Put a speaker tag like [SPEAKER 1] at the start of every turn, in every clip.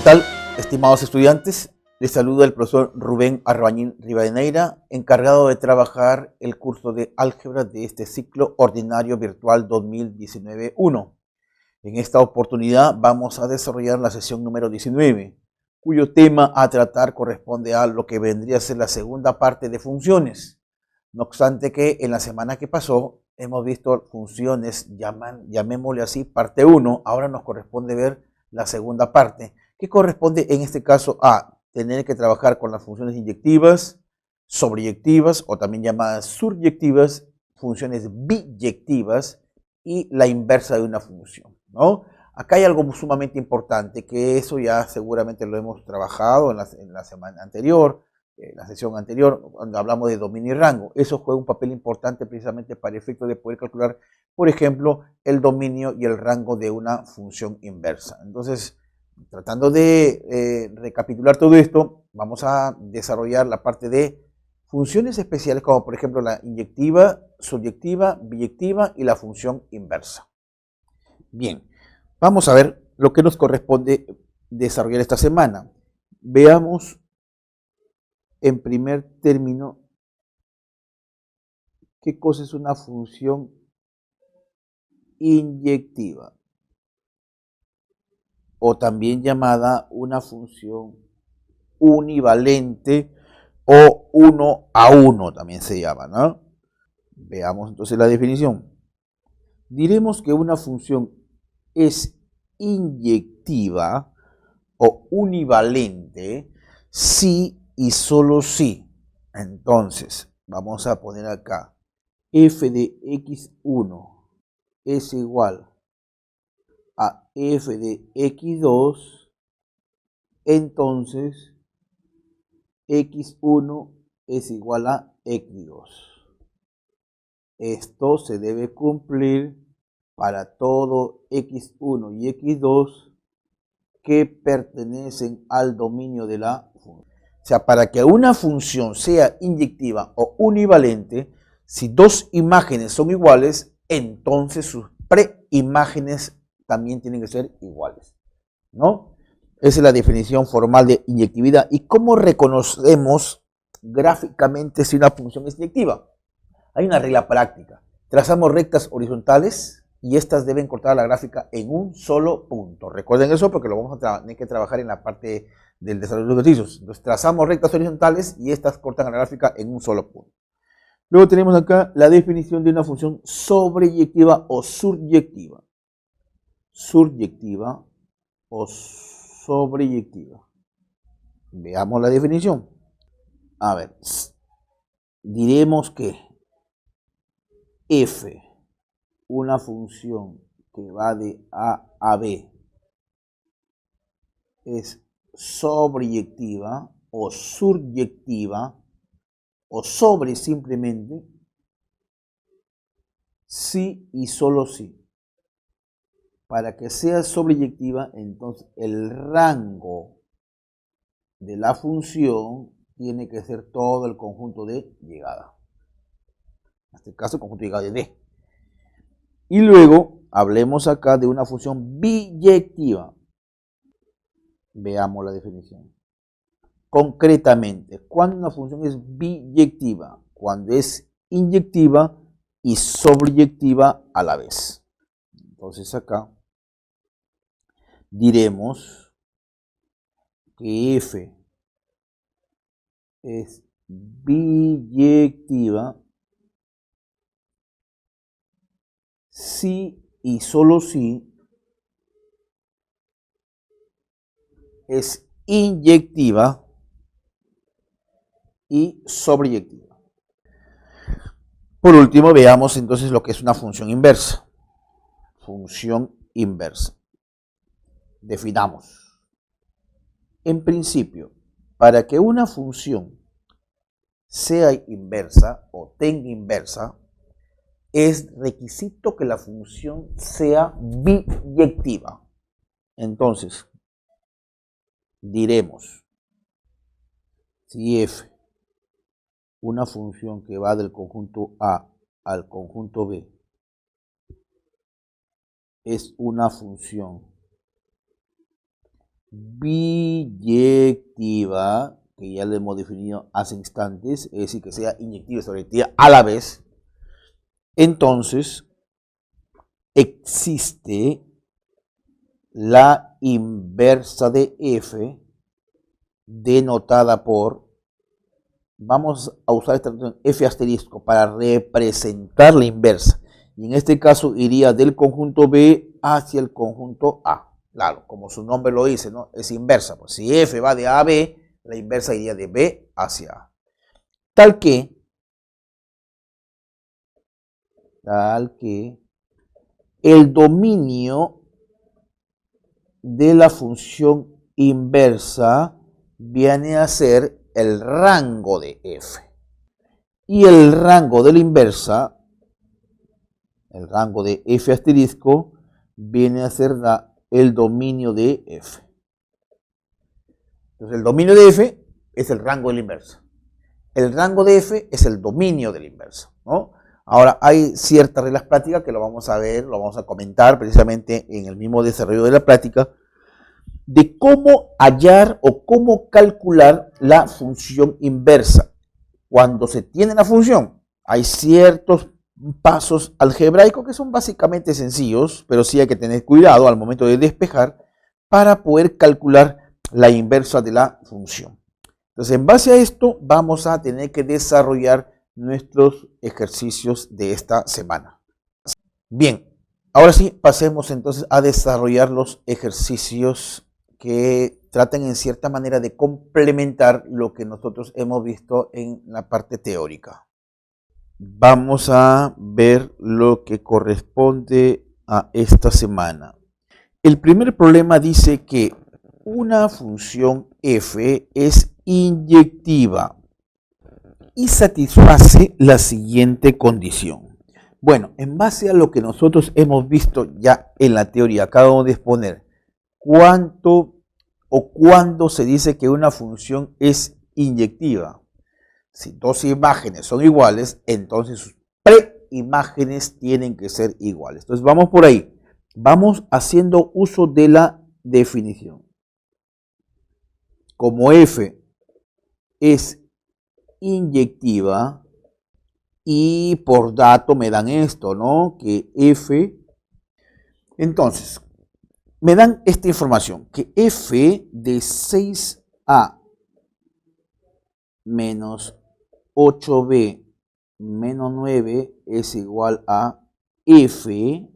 [SPEAKER 1] tal, estimados estudiantes? Les saluda el profesor Rubén Arbañín Rivadeneira, encargado de trabajar el curso de álgebra de este ciclo ordinario virtual 2019-1. En esta oportunidad vamos a desarrollar la sesión número 19, cuyo tema a tratar corresponde a lo que vendría a ser la segunda parte de funciones. No obstante que en la semana que pasó hemos visto funciones, llamémosle así, parte 1, ahora nos corresponde ver la segunda parte, que corresponde en este caso a tener que trabajar con las funciones inyectivas, sobreyectivas o también llamadas suryectivas, funciones biyectivas y la inversa de una función, ¿no? Acá hay algo sumamente importante, que eso ya seguramente lo hemos trabajado en la semana anterior, la sesión anterior, cuando hablamos de dominio y rango. Eso juega un papel importante precisamente para el efecto de poder calcular, por ejemplo, el dominio y el rango de una función inversa. Entonces, tratando de recapitular todo esto, vamos a desarrollar la parte de funciones especiales, como por ejemplo la inyectiva, subyectiva, biyectiva y la función inversa. Bien, vamos a ver lo que nos corresponde desarrollar esta semana. Veamos en primer término qué cosa es una función inyectiva, o también llamada una función univalente o 1 a 1 también se llama, ¿no? Veamos entonces la definición. Diremos que una función es inyectiva o univalente si y solo si. Entonces, vamos a poner acá f de x1 es igual a f de x2, entonces x1 es igual a x2. Esto se debe cumplir para todo x1 y x2 que pertenecen al dominio de la función. O sea, para que una función sea inyectiva o univalente, si dos imágenes son iguales, entonces sus preimágenes también tienen que ser iguales, ¿no? Esa es la definición formal de inyectividad. ¿Y cómo reconocemos gráficamente si una función es inyectiva? Hay una regla práctica. Trazamos rectas horizontales y estas deben cortar la gráfica en un solo punto. Recuerden eso porque lo vamos a tener que trabajar en la parte del desarrollo de los ejercicios. Entonces trazamos rectas horizontales y estas cortan la gráfica en un solo punto. Luego tenemos acá la definición de una función sobreyectiva o suryectiva. Suryectiva o sobreyectiva. Veamos la definición. A ver, diremos que f, una función que va de A a B, es sobreyectiva o suryectiva o sobre simplemente si y solo si. Para que sea sobreyectiva, entonces el rango de la función tiene que ser todo el conjunto de llegada. En este caso, el conjunto de llegada de D. Y luego, hablemos acá de una función biyectiva. Veamos la definición. Concretamente, ¿cuándo una función es biyectiva? Cuando es inyectiva y sobreyectiva a la vez. Entonces acá diremos que f es biyectiva si y solo si es inyectiva y sobreyectiva. Por último, veamos entonces lo que es una función inversa. Función inversa. Definamos. En principio, para que una función sea inversa o tenga inversa, es requisito que la función sea biyectiva. Entonces, diremos, si f, una función que va del conjunto A al conjunto B, es una función biyectiva, que ya lo hemos definido hace instantes, es decir, que sea inyectiva y sobreactiva a la vez, entonces existe la inversa de f denotada por, vamos a usar esta notación f asterisco para representar la inversa, y en este caso iría del conjunto B hacia el conjunto A. Claro, como su nombre lo dice, ¿no? Es inversa. Pues si f va de A a B, la inversa iría de B hacia A. Tal que el dominio de la función inversa viene a ser el rango de f. Y el rango de la inversa, el rango de f asterisco, viene a ser el dominio de f. Entonces el dominio de f es el rango de la inversa. El rango de f es el dominio de la inversa, ¿no? Ahora, hay ciertas reglas prácticas que lo vamos a ver, lo vamos a comentar precisamente en el mismo desarrollo de la práctica, de cómo hallar o cómo calcular la función inversa. Cuando se tiene la función, hay ciertos pasos algebraicos que son básicamente sencillos, pero sí hay que tener cuidado al momento de despejar para poder calcular la inversa de la función. Entonces, en base a esto, vamos a tener que desarrollar nuestros ejercicios de esta semana. Bien, ahora sí, pasemos entonces a desarrollar los ejercicios que tratan en cierta manera de complementar lo que nosotros hemos visto en la parte teórica. Vamos a ver lo que corresponde a esta semana. El primer problema dice que una función f es inyectiva y satisface la siguiente condición. Bueno, en base a lo que nosotros hemos visto ya en la teoría, acabamos de exponer cuánto o cuándo se dice que una función es inyectiva. Si dos imágenes son iguales, entonces sus preimágenes tienen que ser iguales. Entonces vamos por ahí. Vamos haciendo uso de la definición. Como f es inyectiva y por dato me dan esto, ¿no? Que f, entonces, me dan esta información, que f de 6a menos 8b menos 9 es igual a f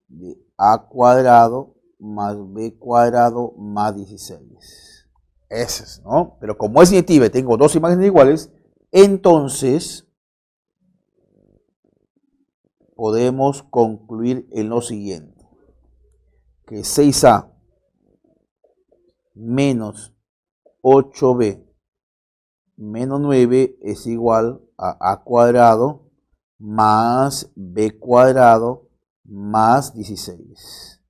[SPEAKER 1] de a cuadrado más b cuadrado más 16. Ese es, ¿no? Pero como es inyectiva y tengo dos imágenes iguales, entonces podemos concluir en lo siguiente, que 6a menos 8b menos 9 es igual a cuadrado más b cuadrado más 16.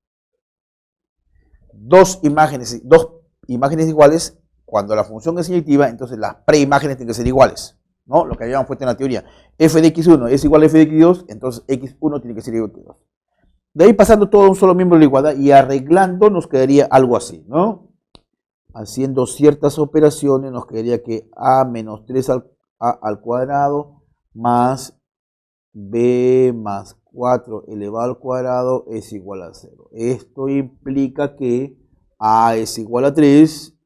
[SPEAKER 1] Dos imágenes iguales, cuando la función es inyectiva, entonces las preimágenes tienen que ser iguales, ¿no? Lo que habíamos puesto en la teoría. F de x1 es igual a f de x2, entonces x1 tiene que ser igual a x2. De ahí pasando todo a un solo miembro de la igualdad y arreglando nos quedaría algo así, ¿no? Haciendo ciertas operaciones nos quedaría que a menos 3a al cuadrado más b más 4 elevado al cuadrado es igual a 0. Esto implica que a es igual a 3,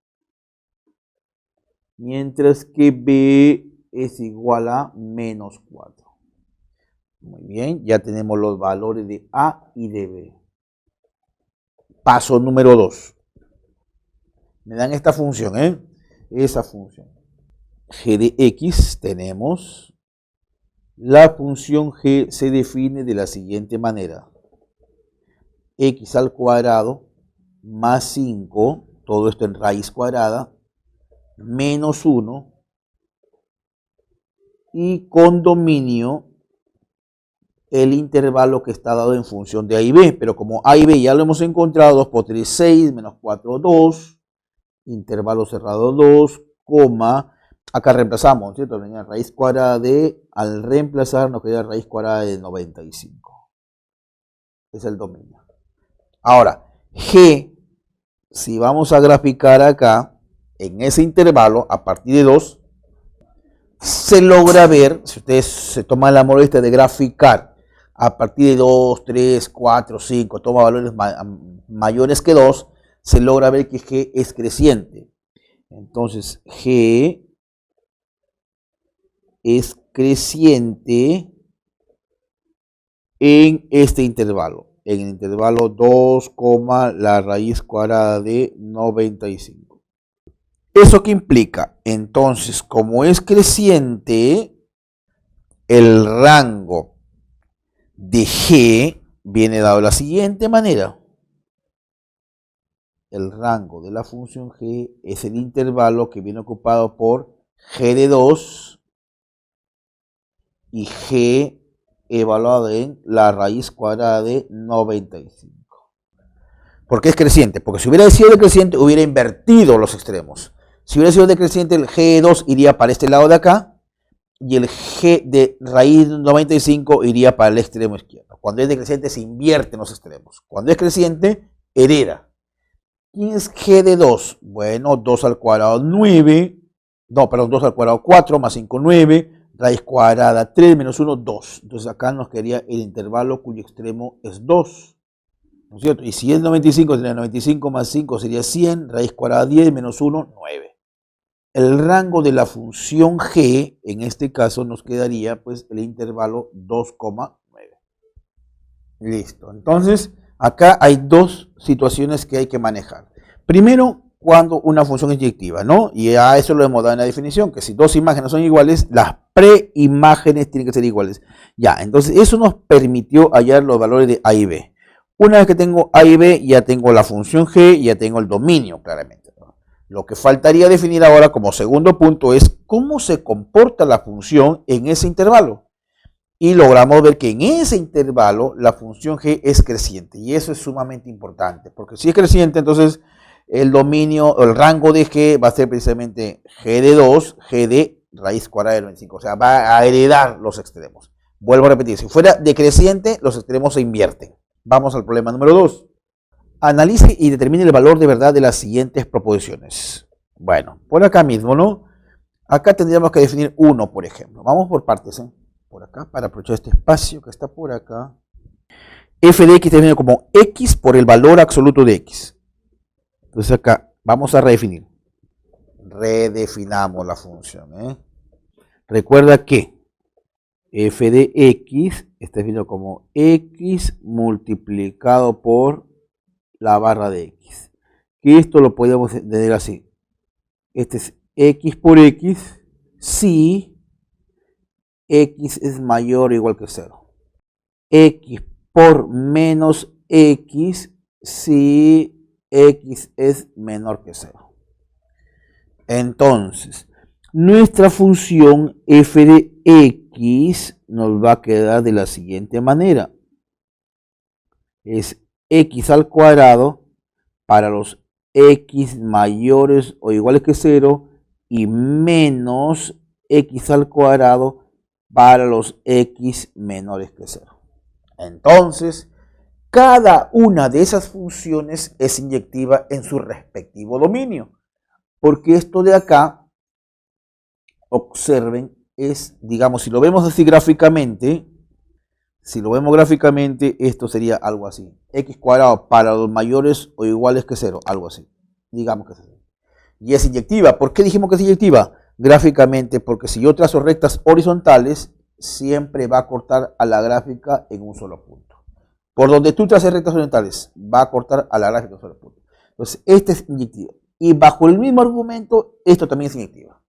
[SPEAKER 1] mientras que b es igual a menos 4. Muy bien, ya tenemos los valores de a y de b. Paso número 2. Me dan esta función, esa función. G de x tenemos. La función g se define de la siguiente manera. X al cuadrado más 5, todo esto en raíz cuadrada, menos 1, y con dominio el intervalo que está dado en función de a y b, pero como a y b ya lo hemos encontrado, 2 por 3, 6, menos 4, 2, intervalo cerrado 2, coma, acá reemplazamos, ¿cierto? Venía raíz cuadrada de, al reemplazar nos queda raíz cuadrada de 95. Es el dominio. Ahora, g si vamos a graficar acá, en ese intervalo, a partir de 2, se logra ver, si ustedes se toman la molestia de graficar a partir de 2, 3, 4, 5, toma valores mayores que 2, se logra ver que G es creciente. Entonces, G es creciente en este intervalo, en el intervalo 2, la raíz cuadrada de 95. ¿Eso qué implica? Entonces, como es creciente, el rango de G viene dado de la siguiente manera. El rango de la función G es el intervalo que viene ocupado por G de 2 y G evaluado en la raíz cuadrada de 95. ¿Por qué es creciente? Porque si hubiera sido decreciente, hubiera invertido los extremos. Si hubiera sido decreciente, el G de 2 iría para este lado de acá y el G de raíz 95 iría para el extremo izquierdo. Cuando es decreciente, se invierten los extremos. Cuando es creciente, hereda. ¿Quién es G de 2? Bueno, 2 al cuadrado 9. No, perdón, 2 al cuadrado 4 más 5, 9. Raíz cuadrada 3 menos 1, 2. Entonces acá nos quedaría el intervalo cuyo extremo es 2. ¿No es cierto? Y si es 95, sería 95 más 5 sería 100. Raíz cuadrada 10 menos 1, 9. El rango de la función G, en este caso, nos quedaría pues el intervalo 2,9. Listo. Entonces, acá hay dos situaciones que hay que manejar. Primero, cuando una función es inyectiva, ¿no? Y a eso lo hemos dado en la definición, que si dos imágenes son iguales, las preimágenes tienen que ser iguales. Ya, entonces eso nos permitió hallar los valores de A y B. Una vez que tengo A y B, ya tengo la función G y ya tengo el dominio, claramente. Lo que faltaría definir ahora como segundo punto es cómo se comporta la función en ese intervalo. Y logramos ver que en ese intervalo la función G es creciente. Y eso es sumamente importante, porque si es creciente, entonces el dominio o el rango de G va a ser precisamente G de 2, G de raíz cuadrada de 95. O sea, va a heredar los extremos. Vuelvo a repetir, si fuera decreciente, los extremos se invierten. Vamos al problema número 2. Analice y determine el valor de verdad de las siguientes proposiciones. Bueno, por acá mismo, ¿no? Acá tendríamos que definir 1, por ejemplo. Vamos por partes, ¿eh? Por acá, para aprovechar este espacio que está por acá. F de X define como X por el valor absoluto de X. Entonces acá vamos a redefinir. Redefinamos la función, ¿eh? Recuerda que F de X está definido como X multiplicado por la barra de X. Que esto lo podemos tener así. Este es X por X si X es mayor o igual que 0. X por menos X si X es menor que 0. Entonces, nuestra función F de X nos va a quedar de la siguiente manera. Es X al cuadrado para los X mayores o iguales que 0 y menos X al cuadrado para los X menores que 0. Entonces, cada una de esas funciones es inyectiva en su respectivo dominio. Porque esto de acá, observen, es, digamos, si lo vemos así gráficamente, esto sería algo así. X cuadrado para los mayores o iguales que 0, algo así. Digamos que es así. Y es inyectiva. ¿Por qué dijimos que es inyectiva? Gráficamente, porque si yo trazo rectas horizontales, siempre va a cortar a la gráfica en un solo punto. Por donde tú traces rectas horizontales, va a cortar a la gráfica en un solo punto. Entonces, este es inyectivo. Y bajo el mismo argumento, esto también es inyectiva.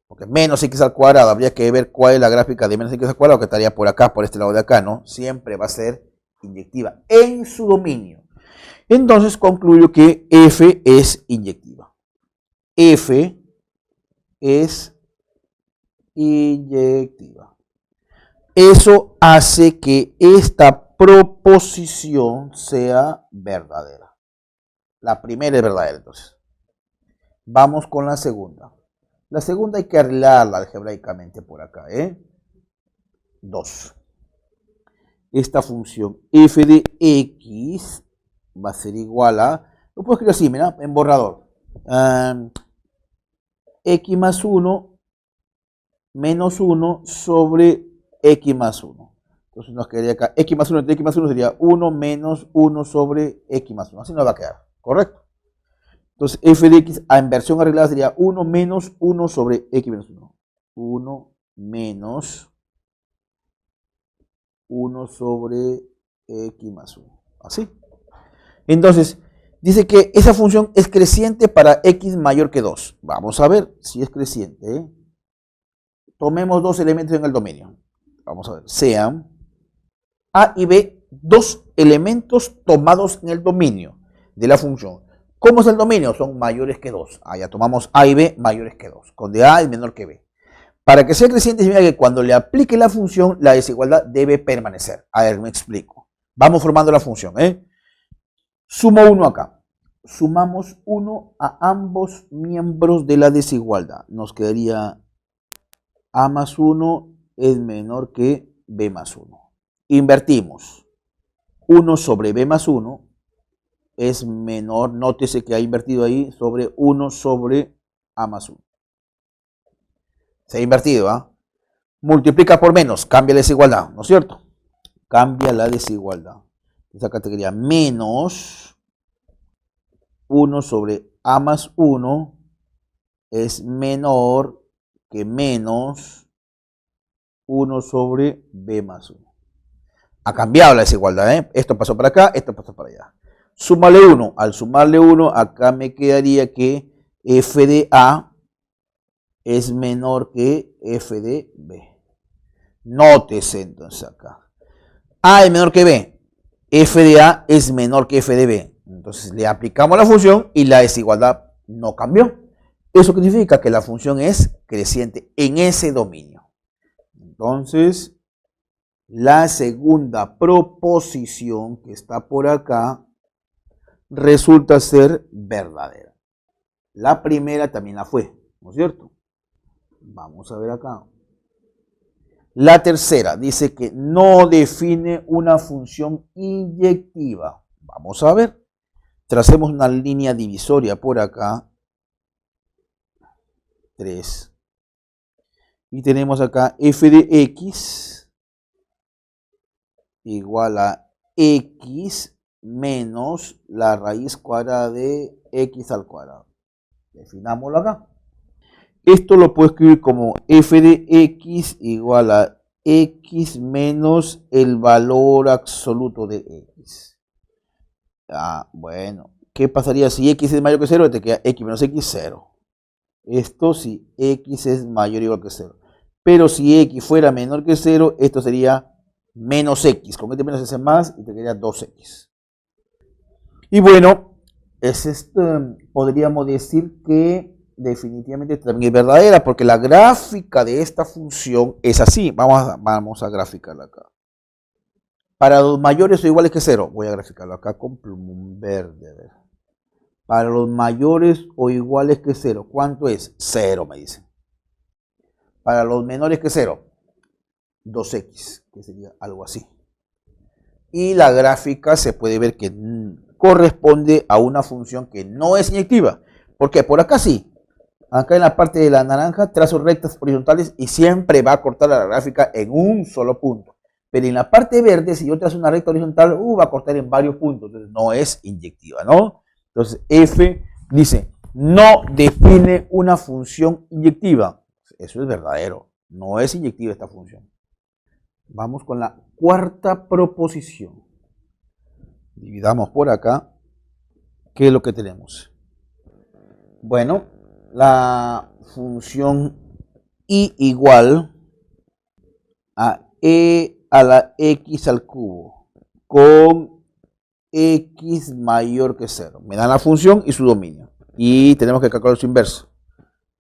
[SPEAKER 1] Porque menos X al cuadrado, habría que ver cuál es la gráfica de menos X al cuadrado, que estaría por acá, por este lado de acá, ¿no? Siempre va a ser inyectiva en su dominio. Entonces concluyo que F es inyectiva. F es inyectiva. Eso hace que esta proposición sea verdadera. La primera es verdadera, entonces. Vamos con la segunda. La segunda hay que arreglarla algebraicamente por acá, ¿eh? 2. Esta función f de x va a ser igual a, Lo puedo escribir así, mira, en borrador. X más 1 menos 1 sobre X más 1. Entonces nos quedaría acá, X más 1 entre X más 1 sería 1 menos 1 sobre X más 1. Así nos va a quedar, ¿correcto? Entonces f de x en versión arreglada sería 1 menos 1 sobre x menos 1. 1 menos 1 sobre x más 1. Así. Entonces, dice que esa función es creciente para x mayor que 2. Vamos a ver si es creciente, ¿eh? Tomemos dos elementos en el dominio. Vamos a ver. Sean a y b dos elementos tomados en el dominio de la función. ¿Cómo es el dominio? Son mayores que 2. Ya tomamos a y b mayores que 2, donde a es menor que b. Para que sea creciente significa que cuando le aplique la función, la desigualdad debe permanecer. A ver, me explico. Vamos formando la función, ¿eh? Sumo 1 acá. Sumamos 1 a ambos miembros de la desigualdad. Nos quedaría a más 1 es menor que b más 1. Invertimos. 1 sobre b más 1 es menor, nótese que ha invertido ahí, sobre 1 sobre a más 1. Se ha invertido, ¿ah? Multiplica por menos, cambia la desigualdad, ¿no es cierto? Cambia la desigualdad. Esa categoría menos 1 sobre a más 1 es menor que menos 1 sobre b más 1. Ha cambiado la desigualdad, ¿eh? Esto pasó para acá, esto pasó para allá. Súmale 1. Al sumarle 1, acá me quedaría que f de a es menor que f de b. Nótese entonces acá. A es menor que b. F de a es menor que f de b. Entonces le aplicamos la función y la desigualdad no cambió. Eso significa que la función es creciente en ese dominio. Entonces, la segunda proposición que está por acá resulta ser verdadera. La primera también la fue, ¿no es cierto? Vamos a ver acá. La tercera dice que no define una función inyectiva. Vamos a ver. Tracemos una línea divisoria por acá. 3. Y tenemos acá f de x igual a x menos la raíz cuadrada de x al cuadrado. Definámoslo acá. Esto lo puedo escribir como f de x igual a x menos el valor absoluto de x. Bueno, ¿qué pasaría si x es mayor que 0? Te queda x menos x, 0. Esto si x es mayor o igual que 0. Pero si x fuera menor que 0, esto sería menos x. Con este menos es más y te quedaría 2x. Y bueno, podríamos decir que definitivamente también es verdadera, porque la gráfica de esta función es así. Vamos a graficarla acá. Para los mayores o iguales que 0, voy a graficarlo acá con plumón verde. A ver. Para los mayores o iguales que 0, ¿cuánto es? 0, me dicen. Para los menores que 0, 2x, que sería algo así. Y la gráfica se puede ver que corresponde a una función que no es inyectiva. ¿Por qué? Por acá sí. Acá en la parte de la naranja trazo rectas horizontales y siempre va a cortar la gráfica en un solo punto. Pero en la parte verde, si yo trazo una recta horizontal, va a cortar en varios puntos. Entonces no es inyectiva, ¿no? Entonces F dice, no define una función inyectiva. Eso es verdadero. No es inyectiva esta función. Vamos con la cuarta proposición. Dividamos por acá. ¿Qué es lo que tenemos? Bueno, la función y igual a e a la x al cubo con x mayor que 0. Me dan la función y su dominio. Y tenemos que calcular su inverso.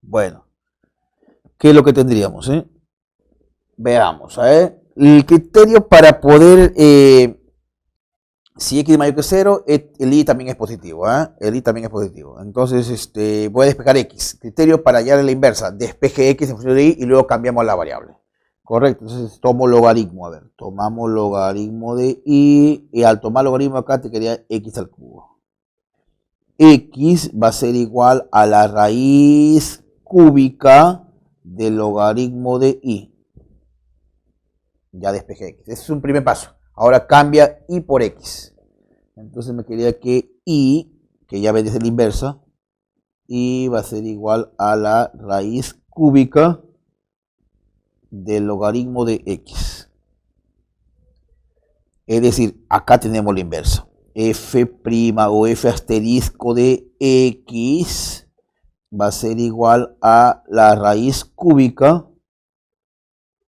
[SPEAKER 1] Bueno, ¿qué es lo que tendríamos? Veamos, el criterio para poder, si x es mayor que 0, el y también es positivo, el y también es positivo. Entonces, voy a despejar x. Criterio para hallar la inversa, despeje x en función de y y luego cambiamos la variable. Correcto, entonces tomo logaritmo, a ver, tomamos logaritmo de y al tomar logaritmo acá te quedaría x al cubo. x va a ser igual a la raíz cúbica del logaritmo de y. Ya despejé x. Ese es un primer paso. Ahora cambia y por x. Entonces me quedaría que y, que ya ves desde la inversa, y va a ser igual a la raíz cúbica del logaritmo de x. Es decir, acá tenemos la inversa. F' o f asterisco de x va a ser igual a la raíz cúbica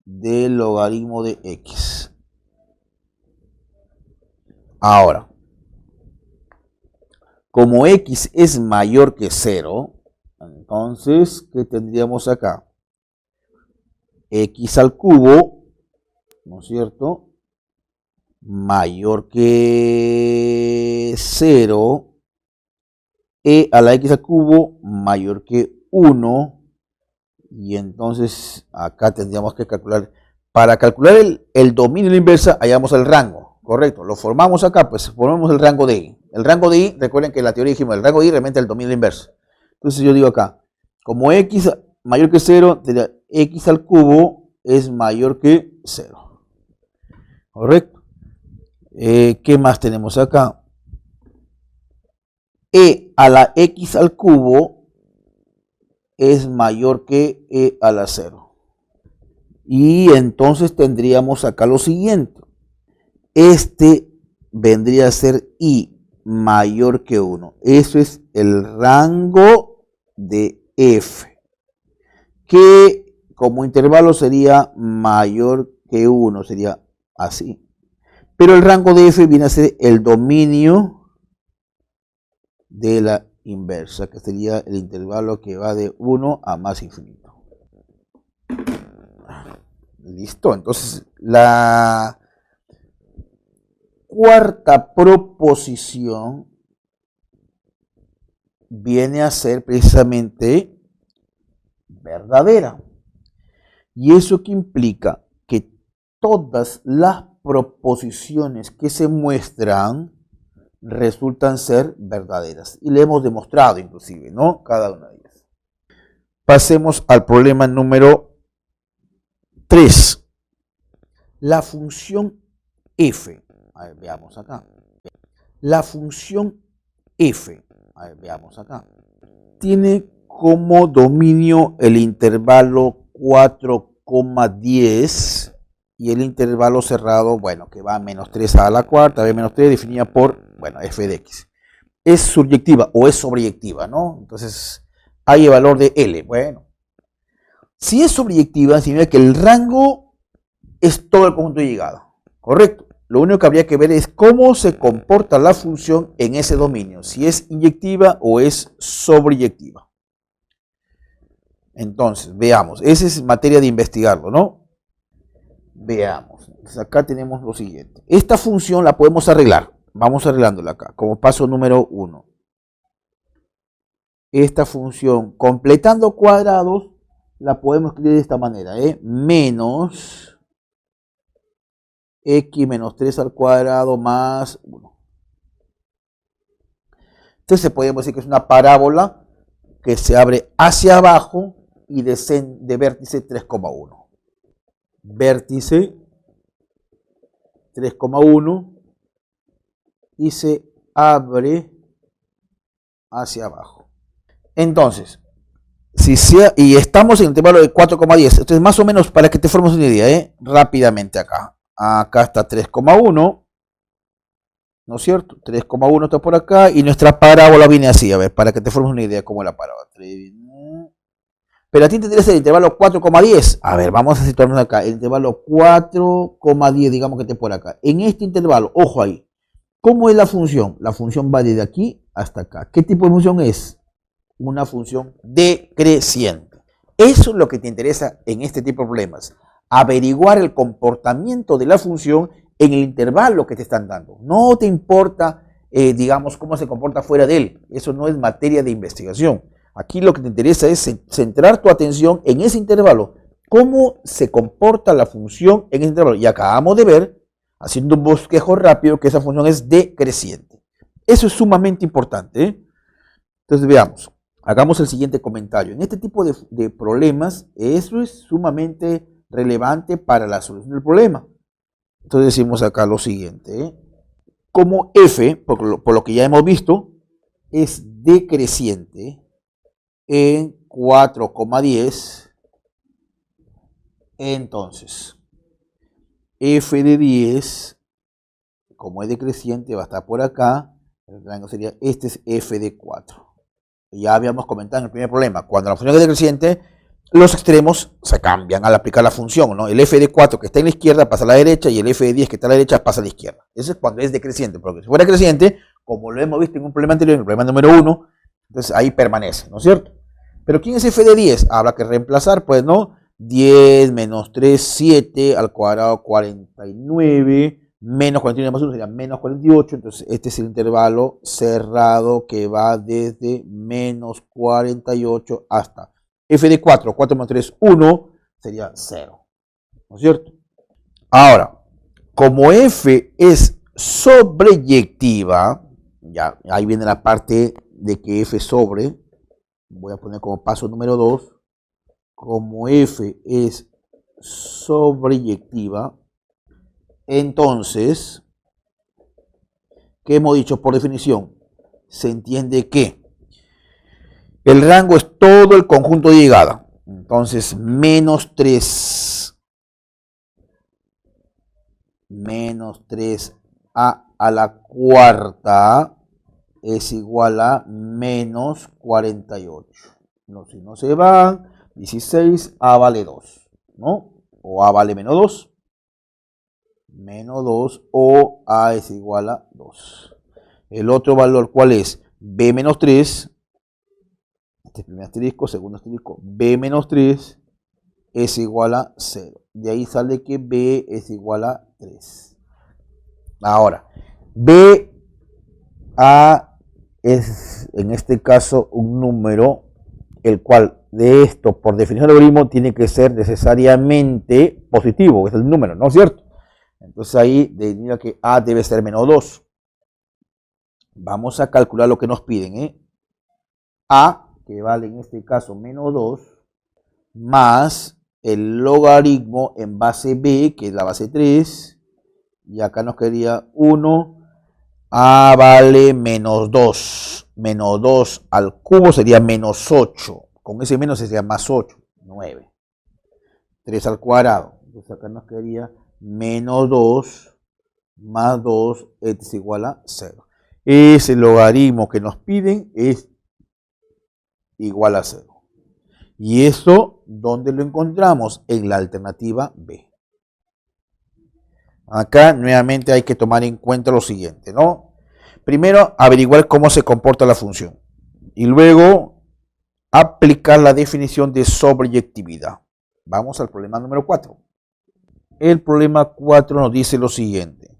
[SPEAKER 1] del logaritmo de x. Ahora, como x es mayor que 0, entonces, ¿qué tendríamos acá? X al cubo, ¿no es cierto? Mayor que 0, e a la x al cubo mayor que 1, y entonces acá tendríamos que calcular, para calcular el dominio de la inversa, hallamos el rango, correcto, lo formamos acá, pues formamos el rango de y. El rango de y, recuerden que en la teoría dijimos, el rango de y realmente es el dominio de la inversa. Entonces yo digo acá, como x mayor que 0, x al cubo es mayor que 0, correcto. ¿Qué más tenemos acá? E a la x al cubo es mayor que e a la 0. Y entonces tendríamos acá lo siguiente. Este vendría a ser y mayor que 1. Eso es el rango de f, que como intervalo sería mayor que 1, sería así. Pero el rango de f viene a ser el dominio de la inversa, que sería el intervalo que va de 1 a más infinito. Listo, entonces la cuarta proposición viene a ser precisamente verdadera. ¿Y eso qué implica? Que todas las proposiciones que se muestran resultan ser verdaderas. Y le hemos demostrado inclusive, ¿no? Cada una de ellas. Pasemos al problema número 3. La función f. A ver, veamos acá. La función f. A ver, veamos acá. Tiene como dominio el intervalo 4,10 y el intervalo cerrado, bueno, que va a menos 3 a la cuarta, b menos 3, definida por, bueno, f de x. ¿Es subyectiva o es sobreyectiva, no? Entonces, hay el valor de L. Bueno, si es sobreyectiva, significa que el rango es todo el conjunto de llegada, ¿correcto? Lo único que habría que ver es cómo se comporta la función en ese dominio, si es inyectiva o es sobreyectiva. Entonces, veamos, esa es materia de investigarlo, ¿no? Veamos, entonces acá tenemos lo siguiente. Esta función la podemos arreglar, vamos arreglándola acá, como paso número 1. Esta función, completando cuadrados, la podemos escribir de esta manera, menos x menos 3 al cuadrado más 1. Entonces podemos decir que es una parábola que se abre hacia abajo y de vértice 3,1. Vértice 3,1 y se abre hacia abajo. Entonces, y estamos en el intervalo de 4,10. Entonces, más o menos, para que te formes una idea, rápidamente acá. Acá está 3,1, ¿no es cierto? 3,1 está por acá y nuestra parábola viene así, a ver, para que te formes una idea cómo es la parábola. Pero a ti te interesa el intervalo 4,10. A ver, vamos a situarnos acá. El intervalo 4,10, digamos que esté por acá. En este intervalo, ojo ahí, ¿cómo es la función? La función va desde aquí hasta acá. ¿Qué tipo de función es? Una función decreciente. Eso es lo que te interesa en este tipo de problemas. Averiguar el comportamiento de la función en el intervalo que te están dando. No te importa, digamos, cómo se comporta fuera de él. Eso no es materia de investigación. Aquí lo que te interesa es centrar tu atención en ese intervalo. Cómo se comporta la función en ese intervalo. Y acabamos de ver, haciendo un bosquejo rápido, que esa función es decreciente. Eso es sumamente importante, ¿eh? Entonces veamos, hagamos el siguiente comentario. En este tipo de problemas, eso es sumamente relevante para la solución del problema. Entonces decimos acá lo siguiente, ¿eh? Como f, por lo que ya hemos visto, es decreciente en 4,10, entonces f de 10, como es decreciente, va a estar por acá, el rango sería, este es f de 4. Ya habíamos comentado en el primer problema, cuando la función es decreciente, los extremos se cambian al aplicar la función, ¿no? El f de 4 que está en la izquierda pasa a la derecha y el f de 10 que está a la derecha pasa a la izquierda. Eso es cuando es decreciente, porque si fuera creciente, como lo hemos visto en un problema anterior, en el problema número 1, entonces ahí permanece, ¿no es cierto? Pero ¿quién es f de 10? Habrá que reemplazar, pues, ¿no? 10 menos 3, 7 al cuadrado 49, menos 49 más 1 sería menos 48, entonces este es el intervalo cerrado que va desde menos 48 hasta f de 4, 4 más 3, 1, sería 0, ¿no es cierto? Ahora, como f es sobreyectiva, ya ahí viene la parte de que f sobre, voy a poner como paso número 2, como f es sobreyectiva, entonces, ¿qué hemos dicho por definición? Se entiende que el rango es todo el conjunto de llegada. Entonces, menos 3 a la cuarta es igual a menos 48. No, si no se van, 16, a vale 2, ¿no? O a vale menos 2. Menos 2 o a es igual a 2. El otro valor, ¿cuál es? B menos 3. Este primer asterisco, segundo asterisco. B menos 3 es igual a 0. De ahí sale que B es igual a 3. Ahora, B A es en este caso un número, el cual de esto, por definición del algoritmo, tiene que ser necesariamente positivo, es el número, ¿no es cierto? Entonces ahí diría que A debe ser menos 2. Vamos a calcular lo que nos piden, ¿eh? A, que vale en este caso menos 2, más el logaritmo en base B, que es la base 3, y acá nos quedaría 1, A vale menos 2. Menos 2 al cubo sería menos 8. Con ese menos sería más 8, 9. 3 al cuadrado. Entonces acá nos quedaría menos 2 más 2 es igual a 0. Ese logaritmo que nos piden es igual a 0. ¿Y eso dónde lo encontramos? En la alternativa B. Acá nuevamente hay que tomar en cuenta lo siguiente, ¿no? Primero, averiguar cómo se comporta la función. Y luego, aplicar la definición de sobreyectividad. Vamos al problema número 4. El problema 4 nos dice lo siguiente.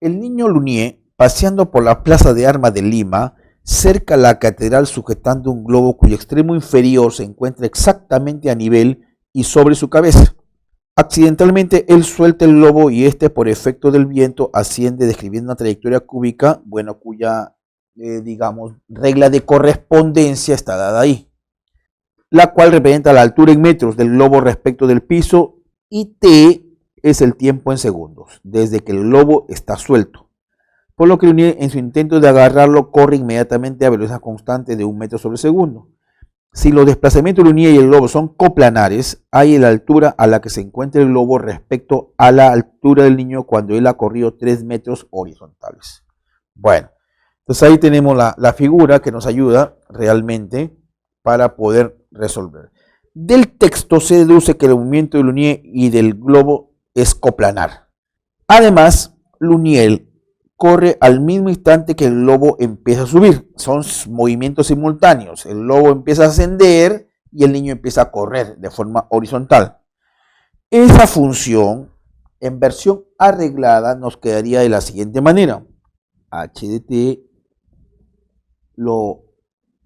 [SPEAKER 1] El niño Lunier, paseando por la Plaza de Armas de Lima, cerca a la catedral sujetando un globo cuyo extremo inferior se encuentra exactamente a nivel y sobre su cabeza. Accidentalmente, él suelta el globo y este, por efecto del viento, asciende describiendo una trayectoria cúbica, bueno, cuya, digamos, regla de correspondencia está dada ahí, la cual representa la altura en metros del globo respecto del piso y t es el tiempo en segundos, desde que el globo está suelto. Por lo que Lunier, en su intento de agarrarlo, corre inmediatamente a velocidad constante de 1 metro sobre segundo. Si los desplazamientos de Lunier y el globo son coplanares, hay la altura a la que se encuentra el globo respecto a la altura del niño cuando él ha corrido 3 metros horizontales. Bueno, entonces ahí tenemos la figura que nos ayuda realmente para poder resolver. Del texto se deduce que el movimiento de Lunier y del globo es coplanar. Además, Lunier corre al mismo instante que el globo empieza a subir. Son movimientos simultáneos. El globo empieza a ascender y el niño empieza a correr de forma horizontal. Esa función, en versión arreglada, nos quedaría de la siguiente manera. H de t lo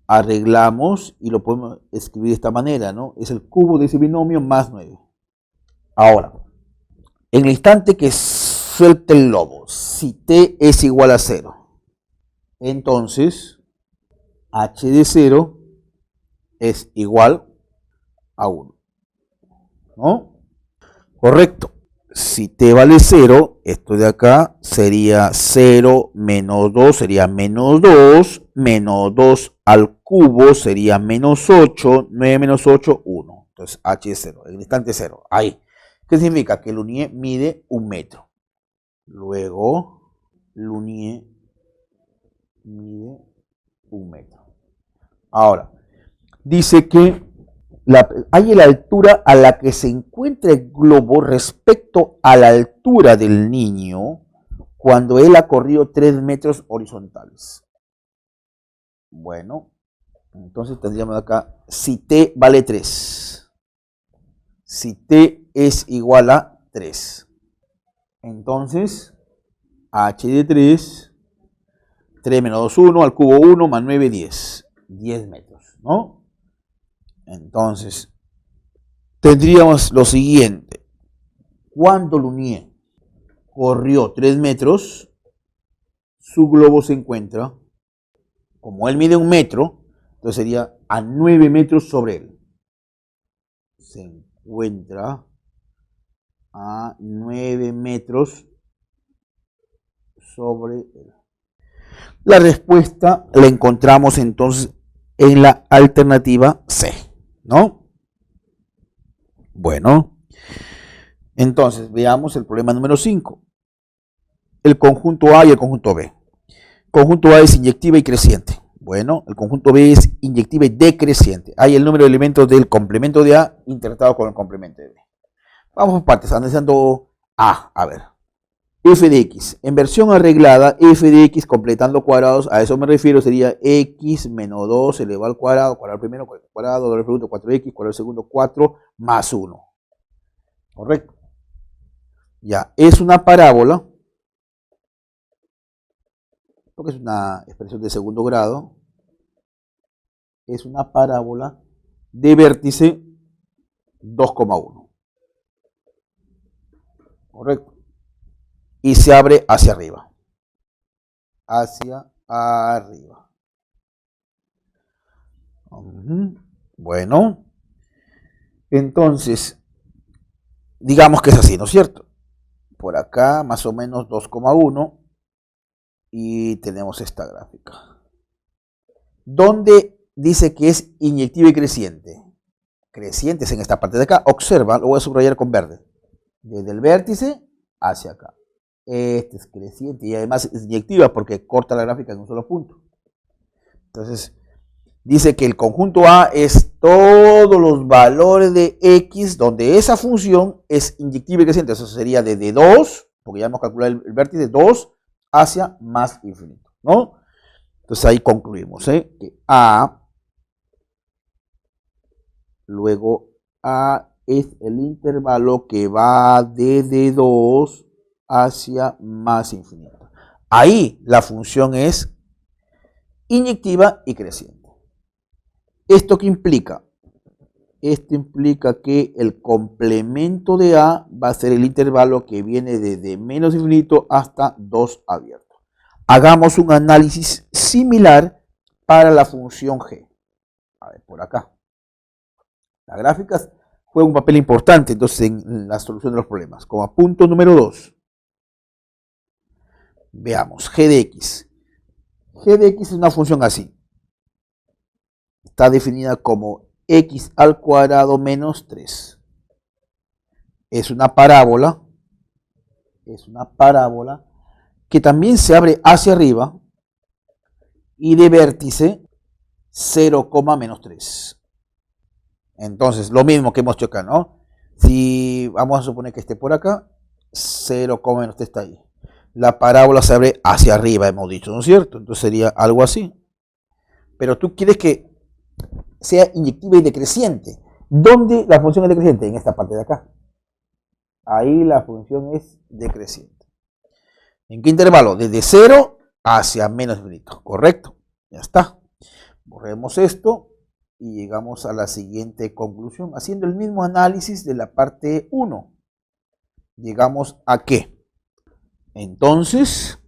[SPEAKER 1] arreglamos y lo podemos escribir de esta manera, ¿no? Es el cubo de ese binomio más 9. Ahora, en el instante que suelte el globo, si t es igual a 0, entonces h de 0 es igual a 1. ¿No? Correcto. Si t vale 0, esto de acá sería 0 menos 2, sería menos 2 al cubo sería menos 8, 9 menos 8, 1. Entonces h es 0, el instante 0. Ahí. ¿Qué significa? Que el UNIE mide 1 metro. Luego, el UNIE mide 1 metro. Ahora, dice que hay la altura a la que se encuentra el globo respecto a la altura del niño cuando él ha corrido 3 metros horizontales. Bueno, entonces tendríamos acá, si t vale 3, si t es igual a 3, entonces h de 3, 3 menos 2, 1, al cubo 1, más 9, 10, 10 metros, ¿no? Entonces, tendríamos lo siguiente. Cuando Lunier corrió 3 metros, su globo se encuentra, como él mide 1 metro, entonces sería a 9 metros sobre él. Se encuentra a 9 metros sobre él. La respuesta la encontramos entonces en la alternativa C, ¿no? Bueno, entonces veamos el problema número 5. El conjunto A y el conjunto B. El conjunto A es inyectiva y creciente. Bueno, el conjunto B es inyectiva y decreciente. Hay el número de elementos del complemento de A interpretado con el complemento de B. Vamos por partes, analizando A. A ver. F de X. En versión arreglada, F de X completando cuadrados, a eso me refiero, sería X menos 2 elevado al cuadrado, cuadrado primero, cuadrado, doble producto 4X, cuadrado segundo 4, más 1. ¿Correcto? Ya, es una parábola, porque es una expresión de segundo grado, es una parábola de vértice 2,1. ¿Correcto? Y se abre hacia arriba. Hacia arriba. Bueno, entonces, digamos que es así, ¿no es cierto? Por acá más o menos 2,1 y tenemos esta gráfica. ¿Dónde dice que es inyectiva y creciente? Creciente es en esta parte de acá. Observa, lo voy a subrayar con verde. Desde el vértice hacia acá. Este es creciente y además es inyectiva porque corta la gráfica en un solo punto. Entonces, dice que el conjunto A es todos los valores de X donde esa función es inyectiva y creciente. Eso sería desde 2, porque ya hemos calculado el vértice, 2 hacia más infinito, ¿no? Entonces ahí concluimos, que A, luego A es el intervalo que va desde 2 hacia más infinito. Ahí la función es inyectiva y creciente. ¿Esto qué implica? Esto implica que el complemento de A va a ser el intervalo que viene desde menos infinito hasta 2 abierto. Hagamos un análisis similar para la función G. A ver, por acá. Las gráficas juegan un papel importante entonces en la solución de los problemas. Como punto número 2. Veamos, G de X. G de X es una función así. Está definida como X al cuadrado menos 3. Es una parábola que también se abre hacia arriba y de vértice 0, menos 3. Entonces, lo mismo que hemos hecho acá, ¿no? Si vamos a suponer que esté por acá, 0, menos 3 está ahí. La parábola se abre hacia arriba, hemos dicho, ¿no es cierto? Entonces sería algo así. Pero tú quieres que sea inyectiva y decreciente. ¿Dónde la función es decreciente? En esta parte de acá. Ahí la función es decreciente. ¿En qué intervalo? Desde 0 hacia menos infinito. ¿Correcto? Ya está. Borremos esto y llegamos a la siguiente conclusión. Haciendo el mismo análisis de la parte 1. Llegamos a ¿qué? Entonces,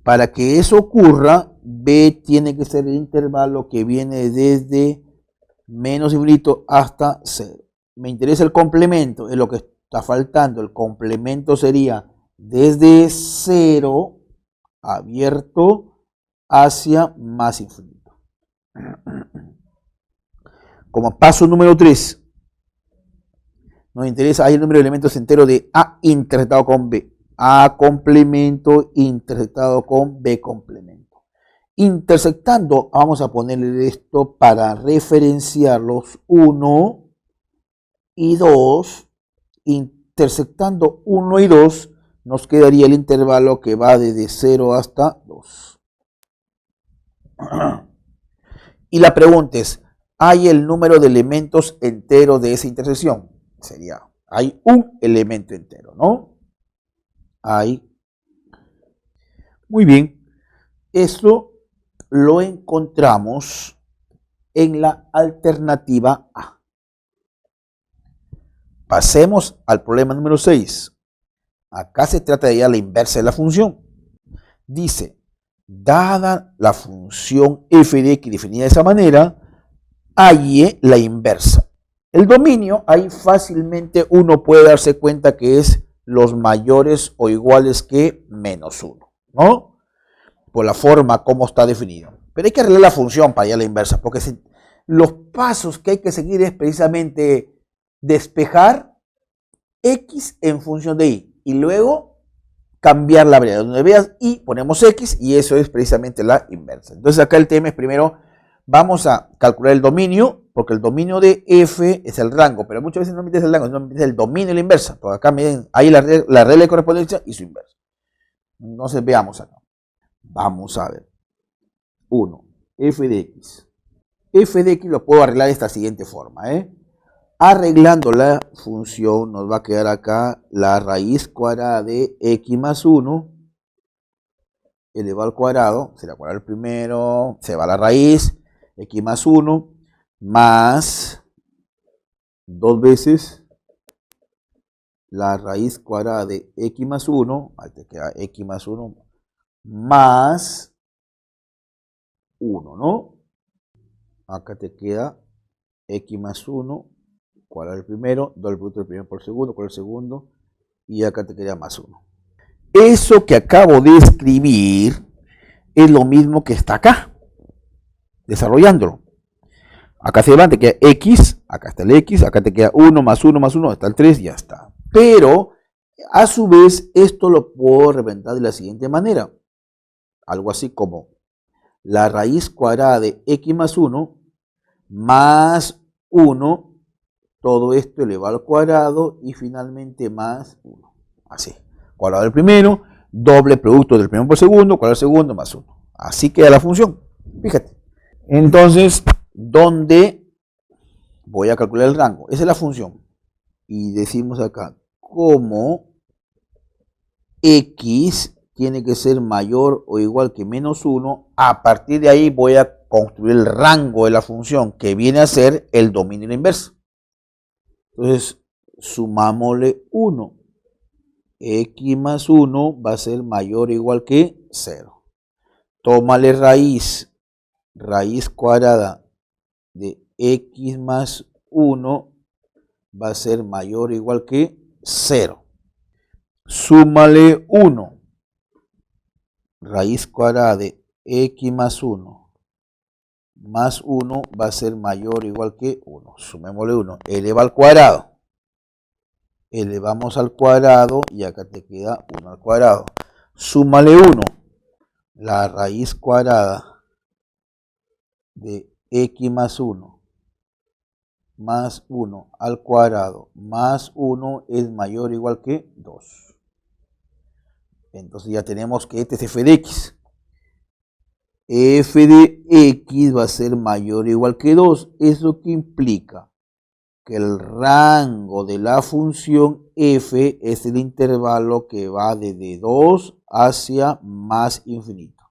[SPEAKER 1] para que eso ocurra, B tiene que ser el intervalo que viene desde menos infinito hasta 0. Me interesa el complemento, es lo que está faltando. El complemento sería desde 0 abierto hacia más infinito. Como paso número 3, nos interesa, hay el número de elementos entero de A intersectado con B. A complemento intersectado con B complemento. Intersectando, vamos a ponerle esto para referenciar los 1 y 2. Intersectando 1 y 2, nos quedaría el intervalo que va desde 0 hasta 2. Y la pregunta es, ¿hay el número de elementos enteros de esa intersección? Sería, hay un elemento entero, ¿no? Hay. Muy bien. Esto lo encontramos en la alternativa A. Pasemos al problema número 6. Acá se trata de hallar la inversa de la función. Dice, dada la función f de x definida de esa manera, halle la inversa. El dominio, ahí fácilmente uno puede darse cuenta que es los mayores o iguales que menos 1, ¿no? Por la forma como está definido. Pero hay que arreglar la función para hallar la inversa, porque los pasos que hay que seguir es precisamente despejar x en función de y, y luego cambiar la variable. Donde veas y ponemos x, y eso es precisamente la inversa. Entonces acá el tema es primero, vamos a calcular el dominio, porque el dominio de f es el rango, pero muchas veces no me interesa el rango, no me interesa el dominio y la inversa, porque acá miren, hay la regla de correspondencia y su inversa. Entonces veamos acá. Vamos a ver. 1. F de x. F de x lo puedo arreglar de esta siguiente forma. Arreglando la función nos va a quedar acá la raíz cuadrada de x más 1 elevado al cuadrado. Se la cuadrada el primero, se va la raíz, x más 1 más 2 veces la raíz cuadrada de x más 1, ahí te queda x más 1 más 1, ¿no? Acá te queda x más 1, cuadrado el primero, doble producto del primero por segundo, por el segundo, y acá te queda más 1. Eso que acabo de escribir es lo mismo que está acá, desarrollándolo. Acá hacia adelante queda x, acá está el x, acá te queda 1 más 1 más 1, está el 3, ya está. Pero, a su vez, esto lo puedo representar de la siguiente manera. Algo así como la raíz cuadrada de x más 1 más 1, todo esto elevado al cuadrado y finalmente más 1. Así. Cuadrado del primero, doble producto del primero por segundo, cuadrado del segundo más 1. Así queda la función. Fíjate. Entonces, ¿dónde voy a calcular el rango? Esa es la función. Y decimos acá, como x tiene que ser mayor o igual que menos 1, a partir de ahí voy a construir el rango de la función, que viene a ser el dominio y la inversa. Entonces, sumámosle 1. X más 1 va a ser mayor o igual que 0. Tómale raíz cuadrada de x más 1 va a ser mayor o igual que 0. Súmale 1. Raíz cuadrada de x más 1 va a ser mayor o igual que 1. Sumémosle 1. Eleva al cuadrado. Elevamos al cuadrado y acá te queda 1 al cuadrado. Súmale 1. La raíz cuadrada de x más 1 al cuadrado más 1 es mayor o igual que 2. Entonces ya tenemos que este es f de x. F de x va a ser mayor o igual que 2. ¿Eso qué implica? Que el rango de la función f es el intervalo que va desde 2 hacia más infinito.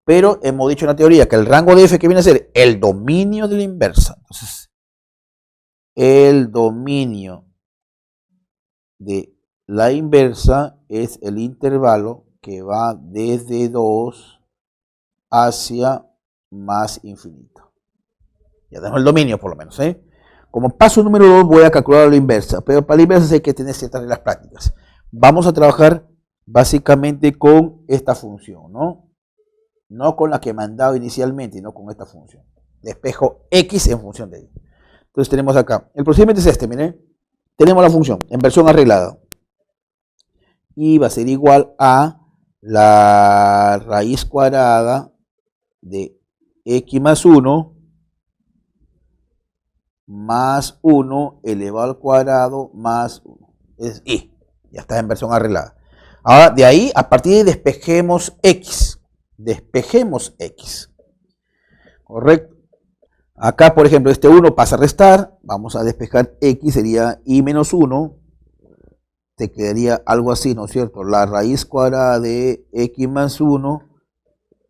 [SPEAKER 1] Pero hemos dicho en la teoría que el rango de f que viene a ser el dominio de la inversa. Entonces, el dominio de la inversa es el intervalo que va desde 2 hacia más infinito. Ya tenemos el dominio por lo menos. Como paso número 2 voy a calcular la inversa, pero para la inversa hay que tener ciertas reglas prácticas. Vamos a trabajar básicamente con esta función, ¿no? No con la que me han dado inicialmente, no con esta función. Despejo x en función de y. Entonces tenemos acá, el procedimiento es este, miren. Tenemos la función en versión arreglada. Y va a ser igual a la raíz cuadrada de x más 1 más 1 elevado al cuadrado más 1. Es y. Ya está en versión arreglada. Ahora, de ahí, a partir de ahí, despejemos x. Despejemos x. Correcto. Acá, por ejemplo, este 1 pasa a restar. Vamos a despejar x, sería y menos 1. Te quedaría algo así, ¿no es cierto? La raíz cuadrada de x más 1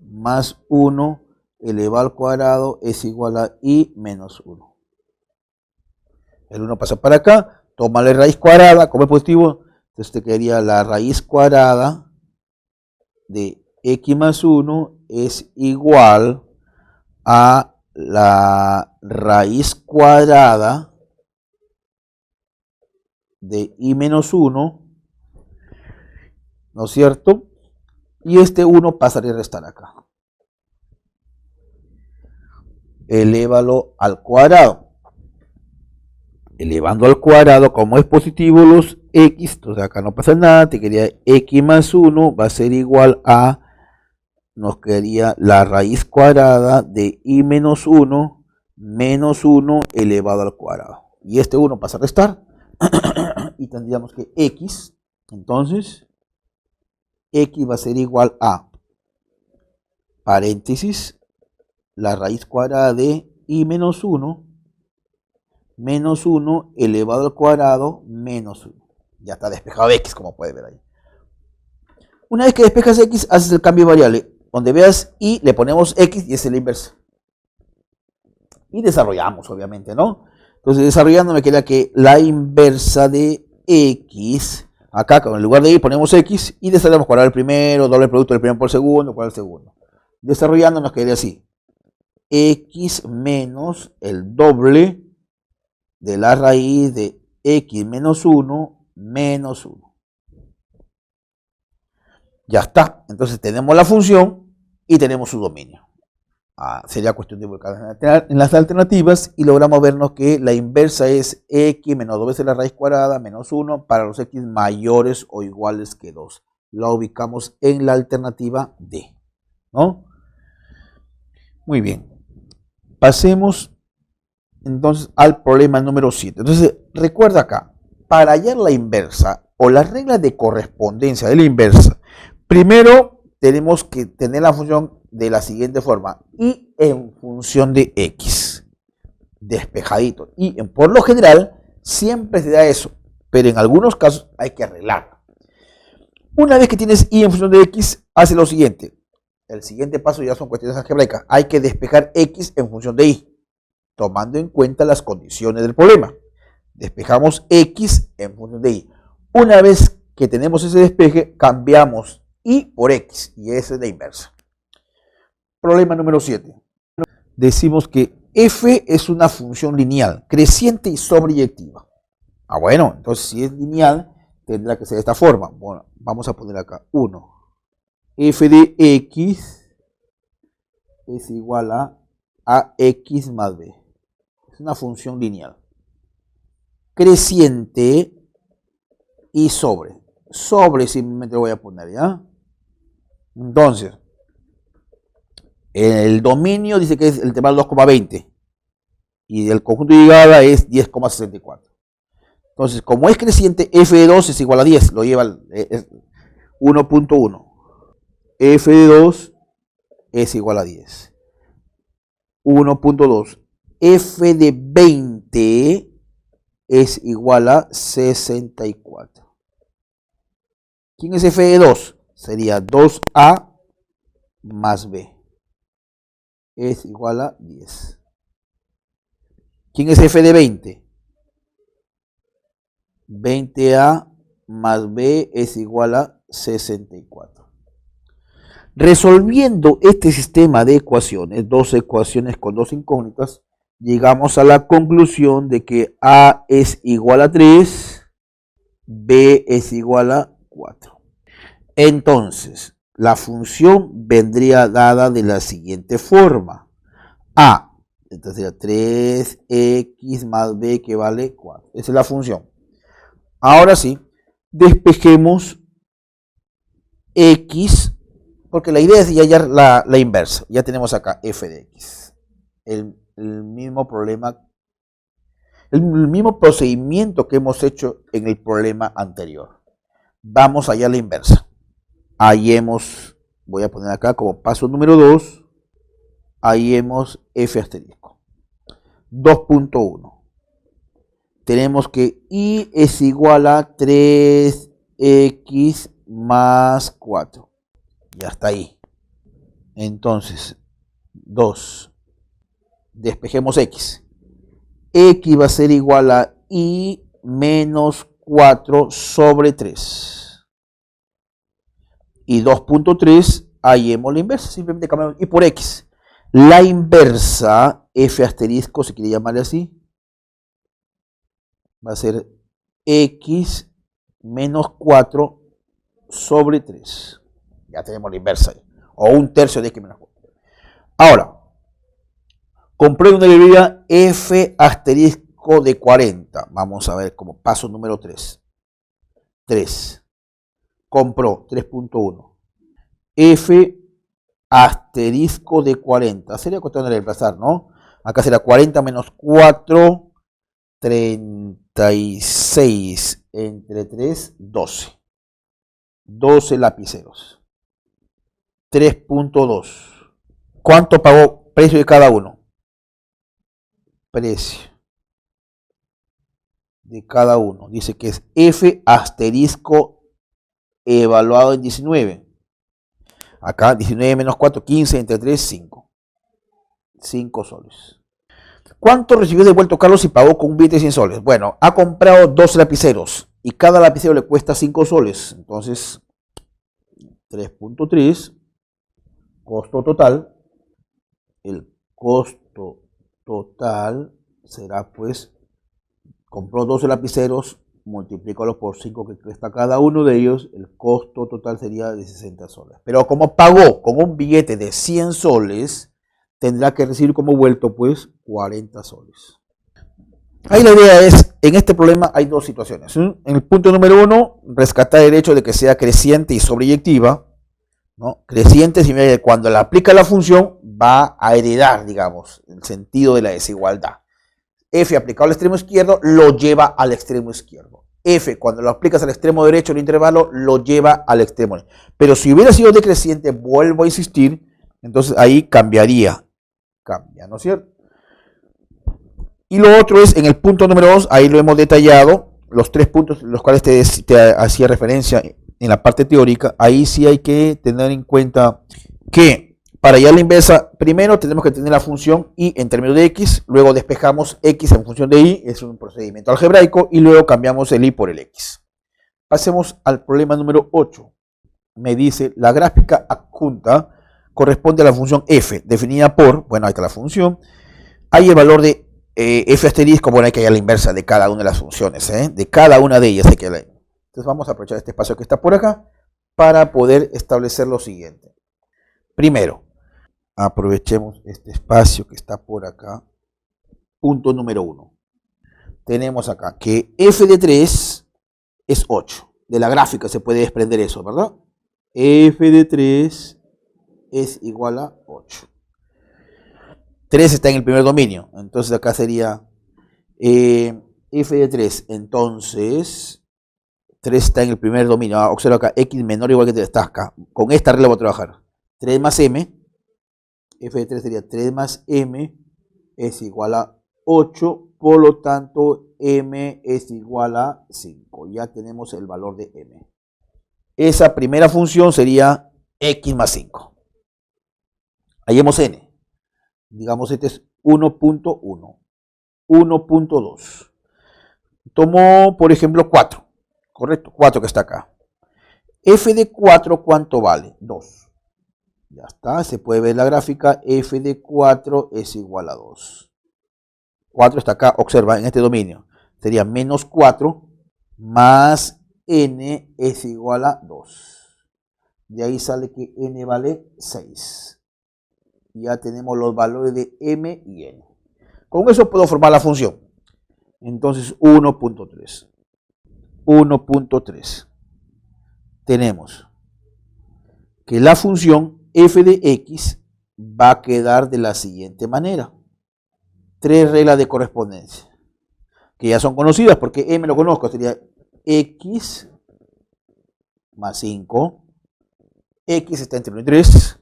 [SPEAKER 1] más 1 elevado al cuadrado es igual a y menos 1. El 1 pasa para acá, toma la raíz cuadrada, como es positivo, entonces te quedaría la raíz cuadrada de x más 1 es igual a la raíz cuadrada de y menos 1, ¿no es cierto? Y este 1 pasaría a restar acá. Elévalo al cuadrado. Elevando al cuadrado, como es positivo los x, entonces acá no pasa nada, te quedaría x más 1 va a ser igual a, nos quedaría la raíz cuadrada de y menos 1 elevado al cuadrado. Y este 1 pasa a restar, y tendríamos que x, entonces, x va a ser igual a, paréntesis, la raíz cuadrada de y menos 1 elevado al cuadrado menos 1. Ya está despejado x, como puede ver ahí. Una vez que despejas x, haces el cambio de variable. Donde veas y, le ponemos x y es la inversa. Y desarrollamos, obviamente, ¿no? Entonces, desarrollando me queda que la inversa de x, acá en lugar de y ponemos x y desarrollamos cuadrado el primero, doble producto del primero por el segundo, cuadrado el segundo. Desarrollando nos quedaría así. X menos el doble de la raíz de x menos 1 menos 1. Ya está. Entonces tenemos la función y tenemos su dominio. Sería cuestión de buscar en las alternativas y logramos vernos que la inversa es x menos 2 veces la raíz cuadrada menos 1 para los x mayores o iguales que 2. La ubicamos en la alternativa D, ¿no? Muy bien. Pasemos entonces al problema número 7. Entonces, recuerda acá, para hallar la inversa o las reglas de correspondencia de la inversa, primero tenemos que tener la función de la siguiente forma, y en función de x, despejadito. Y por lo general, siempre se da eso, pero en algunos casos hay que arreglarlo. Una vez que tienes y en función de x, hace lo siguiente. El siguiente paso ya son cuestiones algebraicas. Hay que despejar x en función de y, tomando en cuenta las condiciones del problema. Despejamos x en función de y. Una vez que tenemos ese despeje, cambiamos y por x, y esa es la inversa. Problema número 7. Decimos que f es una función lineal, creciente y sobreyectiva. Bueno, entonces si es lineal, tendrá que ser de esta forma. Bueno, vamos a poner acá 1. F de x es igual a x más b. Es una función lineal. Creciente y sobre. Sobre simplemente lo voy a poner, ¿ya? Entonces, el dominio dice que es el intervalo 2,20 y el conjunto de llegada es 10,64. Entonces, como es creciente, f de 2 es igual a 10, lo lleva 1.1. F de 2 es igual a 10. 1.2. F de 20 es igual a 64. ¿Quién es f de 2? Sería 2a más b. Es igual a 10. ¿Quién es f de 20? 20a más b es igual a 64. Resolviendo este sistema de ecuaciones, dos ecuaciones con dos incógnitas, llegamos a la conclusión de que A es igual a 3, B es igual a 4. Entonces, la función vendría dada de la siguiente forma. A, entonces sería 3x más b que vale 4. Esa es la función. Ahora sí, despejemos x, porque la idea es ya hallar la inversa. Ya tenemos acá f de x. El mismo problema, el mismo procedimiento que hemos hecho en el problema anterior. Vamos a hallar la inversa. Hallemos, voy a poner acá como paso número 2, hallemos f asterisco. 2.1. Tenemos que y es igual a 3x más 4. Ya está ahí. Entonces, 2. Despejemos x. X va a ser igual a y menos 4 sobre 3. Y 2.3, hallemos la inversa. Simplemente cambiamos y por x. La inversa, f asterisco, se quiere llamarle así, va a ser x menos 4 sobre 3. Ya tenemos la inversa ahí. O un tercio de x menos 4. Ahora, compruebe una librería f asterisco de 40. Vamos a ver como paso número 3. 3. Compró 3.1. F asterisco de 40. Sería cuestión de reemplazar, ¿no? Acá será 40 menos 4, 36 entre 3, 12. 12 lapiceros. 3.2. ¿Cuánto pagó? Precio de cada uno. Precio de cada uno. Dice que es F asterisco evaluado en 19. Acá 19 menos 4, 15 entre 3, 5. 5 soles. ¿Cuánto recibió devuelto Carlos y pagó con un billete de 100 soles? Bueno, ha comprado 12 lapiceros y cada lapicero le cuesta 5 soles. Entonces, 3.3, costo total. El costo total será pues, compró 12 lapiceros, multiplícalo por 5 que cuesta cada uno de ellos, el costo total sería de 60 soles. Pero como pagó con un billete de 100 soles, tendrá que recibir como vuelto pues 40 soles. Ahí la idea es, en este problema hay dos situaciones. En el punto número 1, rescatar el hecho de que sea creciente y sobreyectiva, ¿no? Creciente significa que cuando la aplica la función va a heredar, digamos, el sentido de la desigualdad. F aplicado al extremo izquierdo lo lleva al extremo izquierdo. F, cuando lo aplicas al extremo derecho del intervalo, lo lleva al extremo. Pero si hubiera sido decreciente, vuelvo a insistir, entonces ahí cambiaría. Cambia, ¿no es cierto? Y lo otro es, en el punto número 2, ahí lo hemos detallado, los 3 puntos los cuales te hacía referencia en la parte teórica. Ahí sí hay que tener en cuenta que para hallar la inversa, primero tenemos que tener la función y en términos de x, luego despejamos x en función de y, es un procedimiento algebraico, y luego cambiamos el y por el x. Pasemos al problema número 8. Me dice, la gráfica adjunta corresponde a la función f, definida por, bueno, ahí está la función, hay el valor de f asterisco, bueno, hay que hallar la inversa de cada una de las funciones, de cada una de ellas hay que hallar. Entonces vamos a aprovechar este espacio que está por acá para poder establecer lo siguiente. Primero, aprovechemos este espacio que está por acá. Punto número 1. Tenemos acá que f de 3 es 8. De la gráfica se puede desprender eso, ¿verdad? F de 3 es igual a 8. 3 está en el primer dominio. Entonces acá sería f de 3. Entonces, 3 está en el primer dominio. Observa acá, x menor o igual que 3 está acá. Con esta regla voy a trabajar. 3 más m. F de 3 sería 3 más m es igual a 8, por lo tanto m es igual a 5. Ya tenemos el valor de m. Esa primera función sería x más 5. Hallemos n. Digamos este es 1.1, 1.2. Tomo por ejemplo 4, correcto, 4 que está acá. F de 4, ¿cuánto vale? 2. Ya está, se puede ver la gráfica, f de 4 es igual a 2. 4 está acá, observa, en este dominio. Sería menos 4 más n es igual a 2. De ahí sale que n vale 6. Ya tenemos los valores de m y n. Con eso puedo formar la función. Entonces 1.3. 1.3. Tenemos que la función f de x va a quedar de la siguiente manera. 3 reglas de correspondencia, que ya son conocidas porque m lo conozco, sería x más 5, x está entre 1 y 3.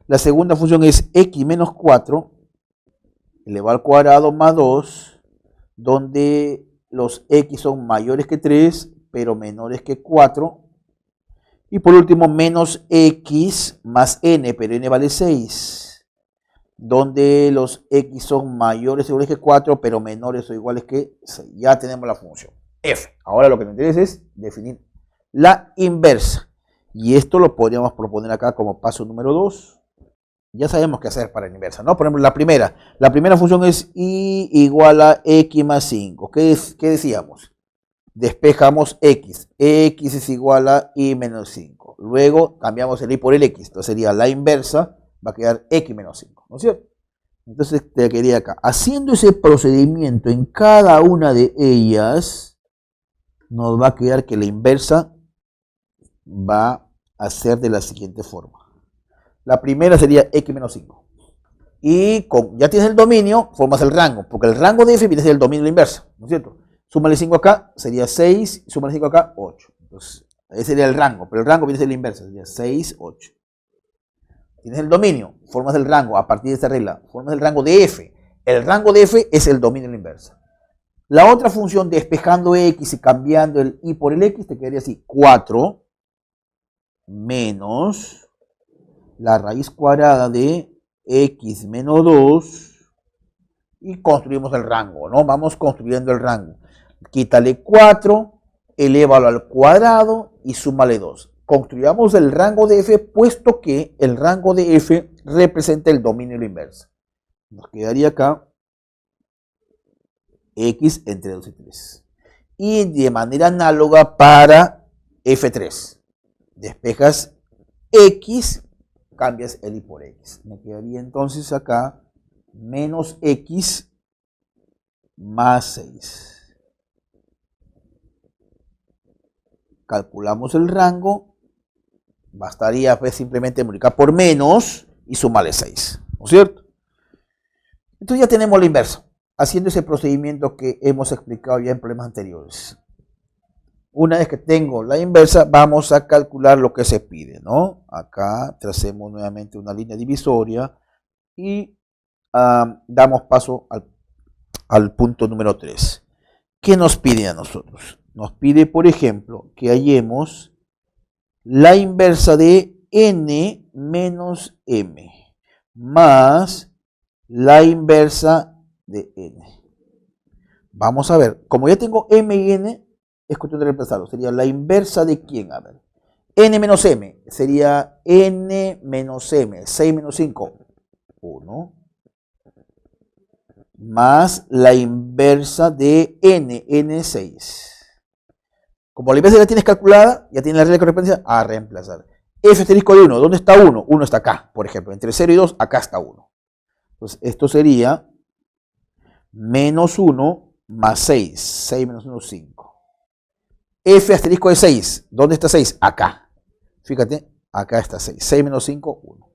[SPEAKER 1] La segunda función es x menos 4 elevado al cuadrado más 2, donde los x son mayores que 3, pero menores que 4. Y por último, menos x más n, pero n vale 6, donde los x son mayores o iguales que 4, pero menores o iguales que 6. Ya tenemos la función f. Ahora lo que me interesa es definir la inversa. Y esto lo podríamos proponer acá como paso número 2. Ya sabemos qué hacer para la inversa, ¿no? Por ejemplo, la primera función es y igual a x más 5. ¿Qué decíamos? Despejamos x. X es igual a y menos 5. Luego cambiamos el y por el x. Entonces sería la inversa, va a quedar x menos 5, ¿no es cierto? Entonces te quedaría acá. Haciendo ese procedimiento en cada una de ellas, nos va a quedar que la inversa va a ser de la siguiente forma. La primera sería x menos 5. Y ya tienes el dominio, formas el rango, porque el rango de f viene a ser el dominio de la inversa, ¿no es cierto? Súmale 5 acá, sería 6, súmale 5 acá, 8. Entonces, ese sería el rango, pero el rango viene a ser la inversa, sería 6, 8. Tienes el dominio, formas el rango a partir de esta regla, formas el rango de f. El rango de f es el dominio de la inversa. La otra función, despejando x y cambiando el y por el x, te quedaría así, 4 menos la raíz cuadrada de x menos 2 y construimos el rango, ¿no? Vamos construyendo el rango. Quítale 4, elévalo al cuadrado y súmale 2. Construyamos el rango de f, puesto que el rango de f representa el dominio de la inversa. Nos quedaría acá x entre 2 y 3. Y de manera análoga para f3. Despejas x, cambias el y por x. Me quedaría entonces acá menos x más 6. Calculamos el rango. Bastaría pues simplemente multiplicar por menos y sumarle 6. ¿No es cierto? Entonces ya tenemos la inversa, haciendo ese procedimiento que hemos explicado ya en problemas anteriores. Una vez que tengo la inversa, vamos a calcular lo que se pide, ¿no? Acá tracemos nuevamente una línea divisoria y damos paso al punto número 3. ¿Qué nos pide a nosotros? Nos pide, por ejemplo, que hallemos la inversa de n menos m más la inversa de n. Vamos a ver, como ya tengo m y n, es cuestión de reemplazarlo. Sería la inversa de quién, a ver. N menos m sería n menos m, 6 menos 5, 1. Más la inversa de n, n6. Como la inversa ya tienes calculada, ya tienes la regla de correspondencia, a reemplazar. F asterisco de 1, ¿dónde está 1? 1 está acá, por ejemplo. Entre 0 y 2, acá está 1. Entonces, esto sería menos 1 más 6. 6 menos 1, 5. F asterisco de 6, ¿dónde está 6? Acá. Fíjate, acá está 6. 6 menos 5, 1.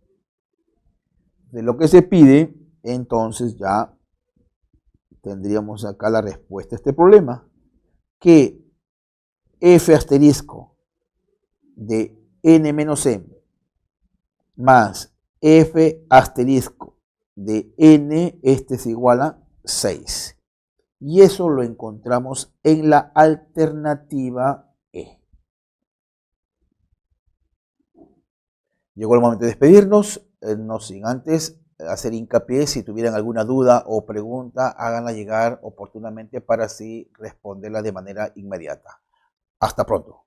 [SPEAKER 1] De lo que se pide, entonces ya tendríamos acá la respuesta a este problema. Que f asterisco de n menos m más f asterisco de n, este es igual a 6. Y eso lo encontramos en la alternativa E. Llegó el momento de despedirnos, no sin antes hacer hincapié, si tuvieran alguna duda o pregunta, háganla llegar oportunamente para así responderla de manera inmediata. Hasta pronto.